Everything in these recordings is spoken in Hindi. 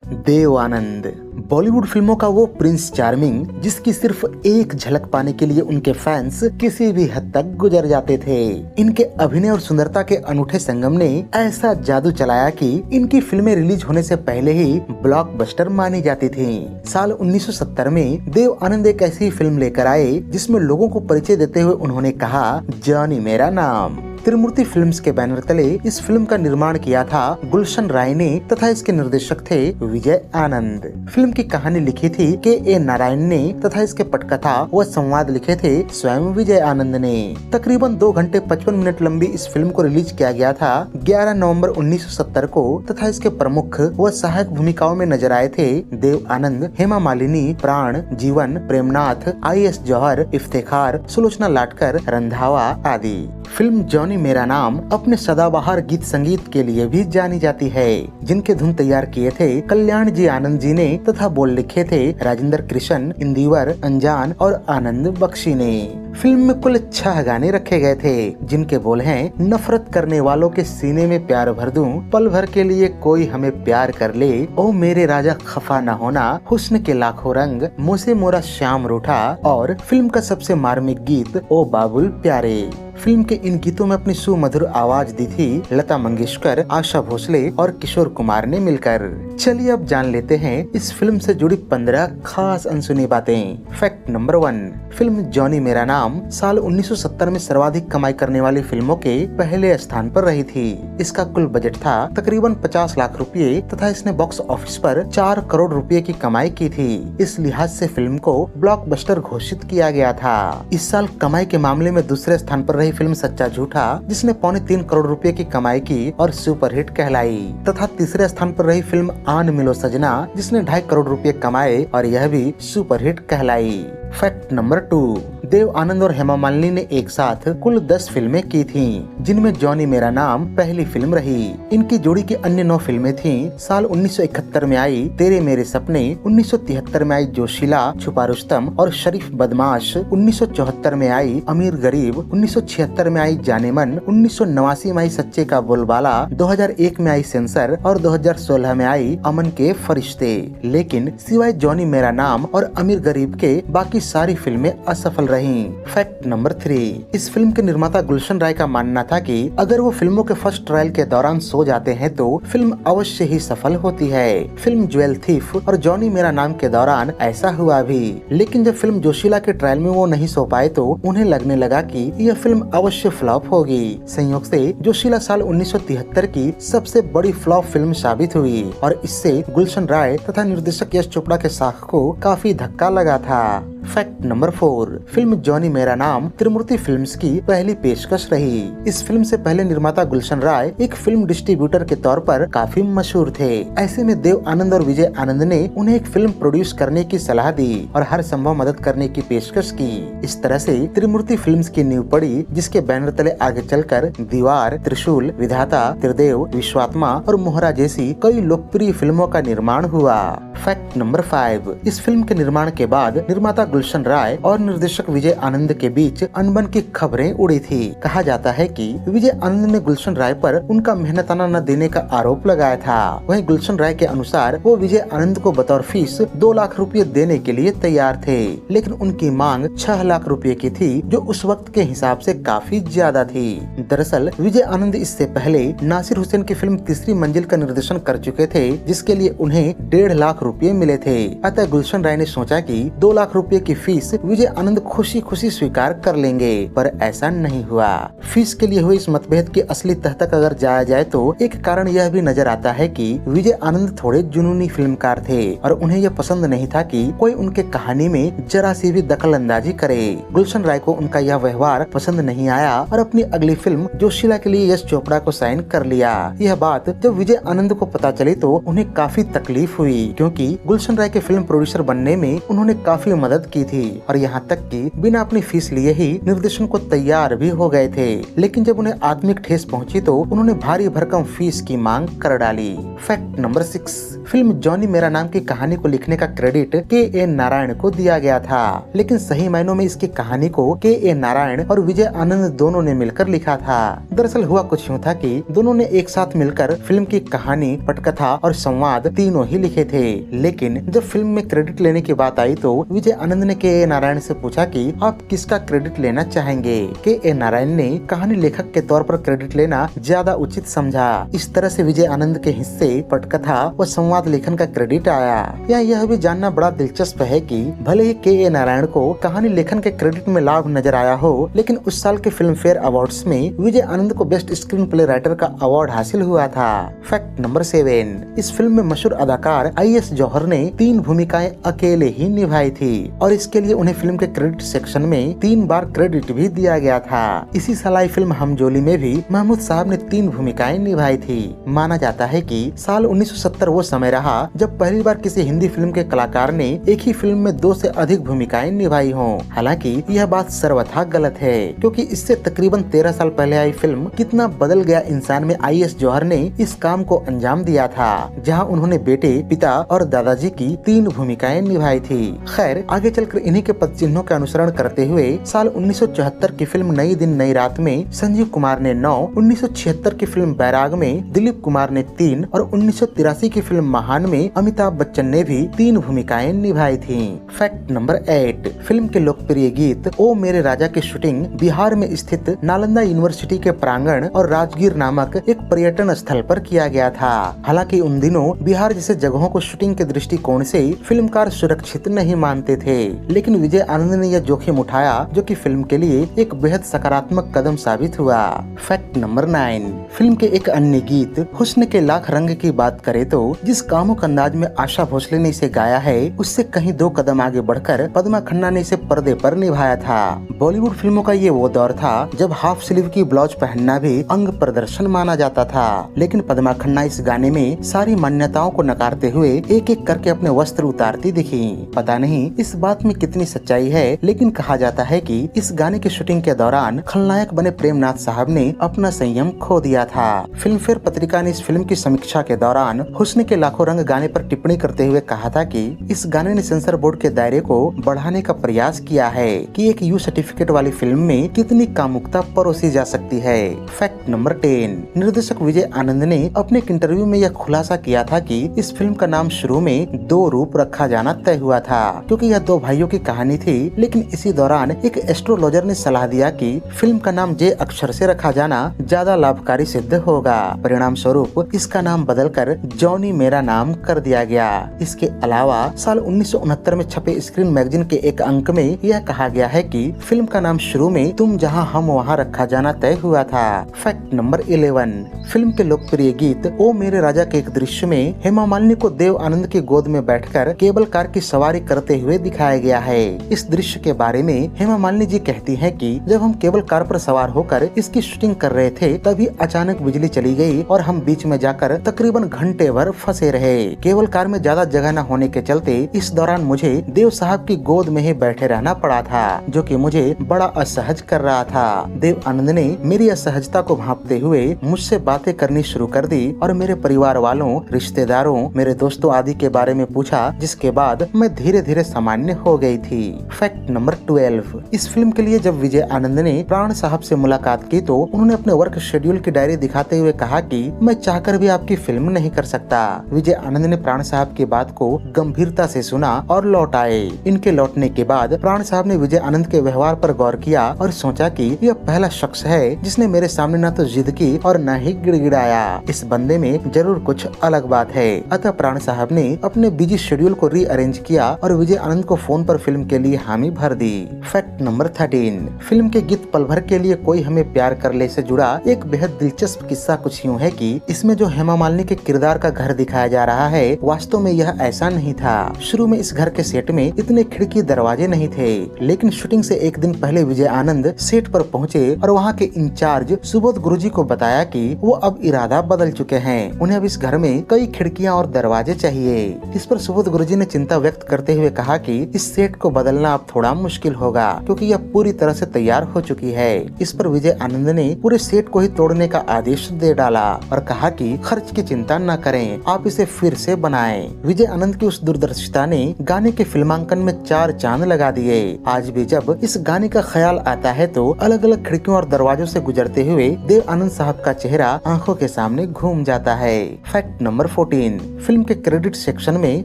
देव आनंद बॉलीवुड फिल्मों का वो प्रिंस चार्मिंग जिसकी सिर्फ एक झलक पाने के लिए उनके फैंस किसी भी हद तक गुजर जाते थे। इनके अभिनय और सुंदरता के अनूठे संगम ने ऐसा जादू चलाया कि इनकी फिल्में रिलीज होने से पहले ही ब्लॉकबस्टर मानी जाती थी। साल 1970 में देव आनंद एक ऐसी फिल्म लेकर आए जिसमें लोगों को परिचय देते हुए उन्होंने कहा, जॉनी मेरा नाम। त्रिमूर्ति फिल्म्स के बैनर तले इस फिल्म का निर्माण किया था गुलशन राय ने तथा इसके निर्देशक थे विजय आनंद। फिल्म की कहानी लिखी थी के नारायण ने तथा इसके पटकथा व संवाद लिखे थे स्वयं विजय आनंद ने। तकरीबन 2 घंटे 55 मिनट लंबी इस फिल्म को रिलीज किया गया था 11 नवंबर 1970 को तथा इसके प्रमुख व सहायक भूमिकाओं में नजर आए थे देव आनंद, हेमा मालिनी, प्राण, जीवन, प्रेमनाथ, IS जौहर, इफ्तेखार, सुलोचना लाटकर, रंधावा आदि। फिल्म जॉनी मेरा नाम अपने सदाबहार गीत संगीत के लिए भी जानी जाती है, जिनके धुन तैयार किए थे कल्याण जी आनंद जी ने तथा बोल लिखे थे राजेंद्र कृष्ण, इंदिवर, अनजान और आनंद बख्शी ने। फिल्म में कुल 6 गाने रखे गए थे, जिनके बोल हैं, नफरत करने वालों के सीने में प्यार भर दूं, पल भर के लिए कोई हमें प्यार कर ले, ओ मेरे राजा खफा न होना, हुस्न के लाखों रंग, मुझसे मोरा श्याम रूठा और फिल्म का सबसे मार्मिक गीत ओ बाबुल प्यारे। फिल्म के इन गीतों में अपनी सुमधुर आवाज दी थी लता मंगेशकर, आशा भोसले और किशोर कुमार ने मिलकर। चलिए अब जान लेते हैं इस फिल्म से जुड़ी 15 खास अनसुनी बातें। फैक्ट नंबर 1, फिल्म जॉनी मेरा नाम साल 1970 में सर्वाधिक कमाई करने वाली फिल्मों के पहले स्थान पर रही थी। इसका कुल बजट था तकरीबन 50 लाख रुपए तथा इसने बॉक्स ऑफिस पर 4 करोड़ रुपए की कमाई की थी। इस लिहाज से फिल्म को ब्लॉकबस्टर घोषित किया गया था। इस साल कमाई के मामले में दूसरे स्थान पर फिल्म सच्चा झूठा जिसने 3.25 करोड़ रुपए की कमाई की और सुपरहिट कहलाई तथा तीसरे स्थान पर रही फिल्म आन मिलो सजना जिसने 2.5 करोड़ रुपए कमाए और यह भी सुपरहिट कहलाई। फैक्ट नंबर 2, देव आनंद और हेमा मालिनी ने एक साथ कुल 10 फिल्में की थीं, जिनमें जॉनी मेरा नाम पहली फिल्म रही। इनकी जोड़ी की अन्य 9 फिल्में थीं। साल 1971 में आई तेरे मेरे सपने, 1973 में आई जोशीला, छुपा रुस्तम और शरीफ बदमाश, 1974 में आई अमीर गरीब, 1976 में आई जाने मन, 1989 में आई सच्चे का बोलबाला, 2001 में आई सेंसर और 2016 में आई अमन के फरिश्ते। लेकिन सिवाय जॉनी मेरा नाम और अमीर गरीब के बाकी सारी फिल्में असफल रहीं। फैक्ट नंबर 3, इस फिल्म के निर्माता गुलशन राय का मानना था कि अगर वो फिल्मों के फर्स्ट ट्रायल के दौरान सो जाते हैं तो फिल्म अवश्य ही सफल होती है। फिल्म ज्वेल थीफ और जॉनी मेरा नाम के दौरान ऐसा हुआ भी, लेकिन जब फिल्म जोशीला के ट्रायल में वो नहीं सो पाए तो उन्हें लगने लगा कि यह फिल्म अवश्य फ्लॉप होगी। संयोग से जोशीला साल 1973 की सबसे बड़ी फ्लॉप फिल्म साबित हुई और इससे गुलशन राय तथा निर्देशक यश चोपड़ा के साख को काफी धक्का लगा था। फैक्ट नंबर 4, फिल्म जॉनी मेरा नाम त्रिमूर्ति फिल्म्स की पहली पेशकश रही। इस फिल्म से पहले निर्माता गुलशन राय एक फिल्म डिस्ट्रीब्यूटर के तौर पर काफी मशहूर थे। ऐसे में देव आनंद और विजय आनंद ने उन्हें एक फिल्म प्रोड्यूस करने की सलाह दी और हर संभव मदद करने की पेशकश की। इस तरह से त्रिमूर्ति फिल्म्स की नींव पड़ी, जिसके बैनर तले आगे चलकर दीवार, त्रिशूल, विधाता, त्रिदेव, विश्वात्मा और मोहरा जैसी कई लोकप्रिय फिल्मों का निर्माण हुआ। फैक्ट नंबर 5, इस फिल्म के निर्माण के बाद निर्माता गुलशन राय और निर्देशक विजय आनंद के बीच अनबन की खबरें उड़ी थी। कहा जाता है कि विजय आनंद ने गुलशन राय पर उनका मेहनताना न देने का आरोप लगाया था। वहीं गुलशन राय के अनुसार वो विजय आनंद को बतौर फीस 2 लाख रुपए देने के लिए तैयार थे, लेकिन उनकी मांग 6 लाख रुपए की थी, जो उस वक्त के हिसाब से काफी ज्यादा थी। दरअसल विजय आनंद इससे पहले नासिर हुसैन की फिल्म तीसरी मंजिल का निर्देशन कर चुके थे, जिसके लिए उन्हें 1.5 लाख रुपए मिले थे। अतः गुलशन राय ने सोचा कि 2 लाख रुपए की फीस विजय आनंद खुशी खुशी स्वीकार कर लेंगे, पर ऐसा नहीं हुआ। फीस के लिए हुई इस मतभेद की असली तह तक अगर जाया जाए तो एक कारण यह भी नजर आता है कि विजय आनंद थोड़े जुनूनी फिल्मकार थे और उन्हें यह पसंद नहीं था कि कोई उनके कहानी में जरा सी भी दखल अंदाजी करे। गुलशन राय को उनका यह व्यवहार पसंद नहीं आया और अपनी अगली फिल्म जोशीला के लिए यश चोपड़ा को साइन कर लिया। यह बात जब विजय आनंद को पता चली तो उन्हें काफी तकलीफ हुई, क्योंकि कि गुलशन राय के फिल्म प्रोड्यूसर बनने में उन्होंने काफी मदद की थी और यहाँ तक कि बिना अपनी फीस लिए ही निर्देशन को तैयार भी हो गए थे। लेकिन जब उन्हें आत्मिक ठेस पहुंची तो उन्होंने भारी भरकम फीस की मांग कर डाली। फैक्ट नंबर 6, फिल्म जॉनी मेरा नाम की कहानी को लिखने का क्रेडिट के नारायण को दिया गया था, लेकिन सही मायनों में इसकी कहानी को के नारायण और विजय आनंद दोनों ने मिलकर लिखा था। दरअसल हुआ कुछ यूँ था कि दोनों ने एक साथ मिलकर फिल्म की कहानी, पटकथा और संवाद तीनों ही लिखे थे। लेकिन जब फिल्म में क्रेडिट लेने की बात आई तो विजय आनंद ने के नारायण से पूछा कि आप किसका क्रेडिट लेना चाहेंगे। के नारायण ने कहानी लेखक के तौर पर क्रेडिट लेना ज्यादा उचित समझा। इस तरह से विजय आनंद के हिस्से पटकथा व संवाद लेखन का क्रेडिट आया। यह भी जानना बड़ा दिलचस्प है कि भले ही के नारायण को कहानी लेखन के क्रेडिट में लाभ नजर आया हो, लेकिन उस साल के फिल्म फेयर अवार्ड्स में विजय आनंद को बेस्ट स्क्रीन प्ले राइटर का अवार्ड हासिल हुआ था। फैक्ट नंबर 7, इस फिल्म में मशहूर अदाकार IS जौहर ने 3 भूमिकाएं अकेले ही निभाई थी और इसके लिए उन्हें फिल्म के क्रेडिट सेक्शन में 3 बार क्रेडिट भी दिया गया था। इसी साल आई फिल्म हमजोली में भी महमूद साहब ने 3 भूमिकाएं निभाई थी। माना जाता है कि साल 1970 वो समय रहा जब पहली बार किसी हिंदी फिल्म के कलाकार ने एक ही फिल्म में 2 से अधिक भूमिकाएं निभाई हों। हालांकि यह बात सर्वथा गलत है, क्योंकि इससे तकरीबन 13 साल पहले आई फिल्म कितना बदल गया इंसान में IS जौहर ने इस काम को अंजाम दिया था, जहां उन्होंने बेटे, पिता और दादाजी की 3 भूमिकाएं निभाई थी। खैर, आगे चलकर इन्हीं के पद चिन्हों का अनुसरण करते हुए साल 1974 की फिल्म नई दिन नई रात में संजीव कुमार ने 9, 1976 की फिल्म बैराग में दिलीप कुमार ने 3 और 1983 की फिल्म महान में अमिताभ बच्चन ने भी 3 भूमिकाएं निभाई थी। फैक्ट नंबर 8, फिल्म के लोकप्रिय गीत ओ मेरे राजा की शूटिंग बिहार में स्थित नालंदा यूनिवर्सिटी के प्रांगण और राजगीर नामक एक पर्यटन स्थल पर किया गया था। हालांकि उन दिनों बिहार जैसे जगहों को शूटिंग के दृष्टिकोण से फिल्मकार सुरक्षित नहीं मानते थे, लेकिन विजय आनंद ने यह जोखिम उठाया, जो कि फिल्म के लिए एक बेहद सकारात्मक कदम साबित हुआ। फैक्ट नंबर 9, फिल्म के एक अन्य गीत हुस्न के लाख रंग की बात करें तो जिस कामुक अंदाज में आशा भोसले ने इसे गाया है, उससे कहीं 2 कदम आगे बढ़कर पद्मा खन्ना ने इसे पर्दे पर निभाया था। बॉलीवुड फिल्मों का ये वो दौर था जब हाफ स्लीव की ब्लाउज पहनना भी अंग प्रदर्शन माना जाता था, लेकिन पद्मा खन्ना इस गाने में सारी मान्यताओं को नकारते हुए एक एक करके अपने वस्त्र उतारती दिखी। पता नहीं इस बात में कितनी सच्चाई है, लेकिन कहा जाता है कि इस गाने की शूटिंग के दौरान खलनायक बने प्रेमनाथ साहब ने अपना संयम खो दिया था। फिल्म फेयर पत्रिका ने इस फिल्म की समीक्षा के दौरान हुस्न के लाखों रंग गाने पर टिप्पणी करते हुए कहा था कि इस गाने ने सेंसर बोर्ड के दायरे को बढ़ाने का प्रयास किया है कि एक यू सर्टिफिकेट वाली फिल्म में कितनी कामुकता परोसी जा सकती है। फैक्ट नंबर 10, निर्देशक विजय आनंद ने अपने एक इंटरव्यू में यह खुलासा किया था कि इस फिल्म का नाम शुरू में 2 रूप रखा जाना तय हुआ था, क्योंकि यह 2 भाइयों की कहानी थी। लेकिन इसी दौरान एक एस्ट्रोलॉजर ने सलाह दिया कि फिल्म का नाम J अक्षर से रखा जाना ज्यादा लाभकारी सिद्ध होगा। परिणाम स्वरूप इसका नाम बदलकर जॉनी मेरा नाम कर दिया गया। इसके अलावा साल 1969 में छपे स्क्रीन मैगजीन के एक अंक में यह कहा गया है कि फिल्म का नाम शुरू में तुम जहां हम वहां रखा जाना तय हुआ था। फैक्ट नंबर 11, फिल्म के लोकप्रिय गीत ओ मेरे राजा के एक दृश्य में हेमा मालिनी को देव आनंद की गोद में बैठकर केबल कार की सवारी करते हुए दिखाया गया है। इस दृश्य के बारे में हेमा मालिनी जी कहती हैं कि जब हम केबल कार पर सवार होकर इसकी शूटिंग कर रहे थे, तभी अचानक बिजली चली गई और हम बीच में जाकर तकरीबन घंटे भर फंसे रहे। केबल कार में ज्यादा जगह न होने के चलते इस दौरान मुझे देव साहब की गोद में ही बैठे रहना पड़ा था, जो कि मुझे बड़ा असहज कर रहा था। देव आनंद ने मेरी असहजता को भांपते हुए मुझसे बातें करनी शुरू कर दी और मेरे परिवार वालों, रिश्तेदारों, मेरे दोस्तों आदि के बारे में पूछा, जिसके बाद मैं धीरे धीरे सामान्य हो गई थी। फैक्ट नंबर 12, इस फिल्म के लिए जब विजय आनंद ने प्राण साहब से मुलाकात की तो उन्होंने अपने वर्क शेड्यूल की डायरी दिखाते हुए कहा कि मैं चाहकर भी आपकी फिल्म नहीं कर सकता। विजय आनंद ने प्राण साहब की बात को गंभीरता से सुना और लौट आए। इनके लौटने के बाद प्राण साहब ने विजय आनंद के व्यवहार पर गौर किया और सोचा कि यह पहला शख्स है जिसने मेरे सामने न तो जिद की और न ही गिड़गिड़ाया। इस बंदे में जरूर कुछ अलग बात है। अतः प्राण साहब ने अपने बिजी शेड्यूल को रीअरेंज किया और विजय आनंद को फोन पर फिल्म के लिए हामी भर दी। फैक्ट नंबर 13, फिल्म के गीत पल भर के लिए कोई हमें प्यार कर ले से जुड़ा एक बेहद दिलचस्प किस्सा कुछ यूँ है कि इसमें जो हेमा मालिनी के किरदार का घर दिखाया जा रहा है, वास्तव में यह ऐसा नहीं था। शुरू में इस घर के सेट में इतने खिड़की दरवाजे नहीं थे, लेकिन शूटिंग से एक दिन पहले विजय आनंद सेट पर पहुंचे और वहां के इंचार्ज सुबोध गुरुजी को बताया कि वो अब इरादा बदल चुके हैं। उन्हें अब इस घर में कई खिड़कियां और दरवाजे चाहिए। चाहिए। इस पर सुबोध गुरुजी ने चिंता व्यक्त करते हुए कहा कि इस सेट को बदलना अब थोड़ा मुश्किल होगा क्योंकि यह पूरी तरह से तैयार हो चुकी है। इस पर विजय आनंद ने पूरे सेट को ही तोड़ने का आदेश दे डाला और कहा कि खर्च की चिंता न करें, आप इसे फिर से बनाएं। विजय आनंद की उस दूरदर्शिता ने गाने के फिल्मांकन में 4 चांद लगा दिए। आज भी जब इस गाने का ख्याल आता है तो अलग अलग खिड़कियों और दरवाजों से गुजरते हुए देव आनंद साहब का चेहरा आंखों के सामने घूम जाता है। फैक्ट नंबर 14, फिल्म के क्रेडिट सेक्शन में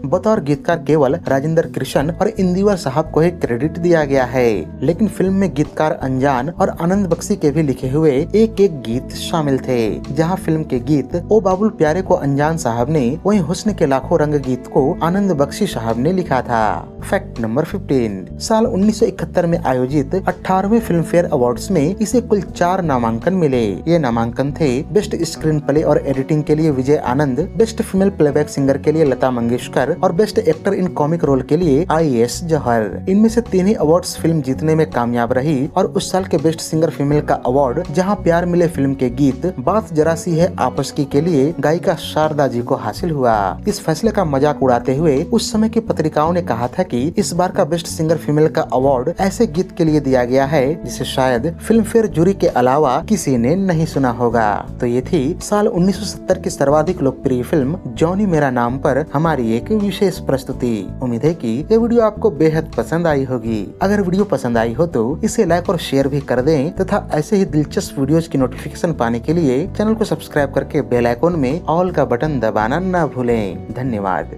बतौर गीतकार केवल राजेंद्र कृष्ण और इंदिवर साहब को ही क्रेडिट दिया गया है, लेकिन फिल्म में गीतकार अनजान और आनंद बख्शी के भी लिखे हुए एक एक गीत शामिल थे। जहां फिल्म के गीत ओ बाबुल प्यारे को अनजान साहब ने, वहीं हुस्न के लाखों रंग गीत को आनंद बख्शी साहब ने लिखा था। फैक्ट नंबर 15, साल 1971 में आयोजित 18वें फिल्म फेयर अवार्ड्स में इसे कुल 4 नामांकन मिले। ये नामांकन थे बेस्ट स्क्रीन प्ले और एडिटिंग के लिए Vijay Anand, best female playback singer के लिए लता मंगेशकर और best actor in comic role के लिए IAS जौहर। इनमें से 3 ही अवार्ड्स फिल्म जीतने में कामयाब रही और उस साल के बेस्ट सिंगर फीमेल का अवार्ड जहां प्यार मिले फिल्म के गीत बात जरा सी है आपस की के लिए गायिका शारदा जी को हासिल हुआ। इस फैसले का मजाक उड़ाते हुए उस समय की पत्रिकाओं ने कहा था कि इस बार का बेस्ट सिंगर फीमेल का अवार्ड ऐसे गीत के लिए दिया गया है जिसे शायद फिल्म फेयर जूरी के अलावा किसी ने नहीं सुना होगा। तो ये थी साल 1970 की सर्वाधिक लोकप्रिय फिल्म जॉनी मेरा नाम पर हमारी एक विशेष प्रस्तुति। उम्मीद है कि ये वीडियो आपको बेहद पसंद आई होगी। अगर वीडियो पसंद आई हो तो इसे लाइक और शेयर भी कर दें तथा ऐसे ही दिलचस्प वीडियोस की नोटिफिकेशन पाने के लिए चैनल को सब्सक्राइब करके बेल आइकन में ऑल का बटन दबाना न भूलें। धन्यवाद।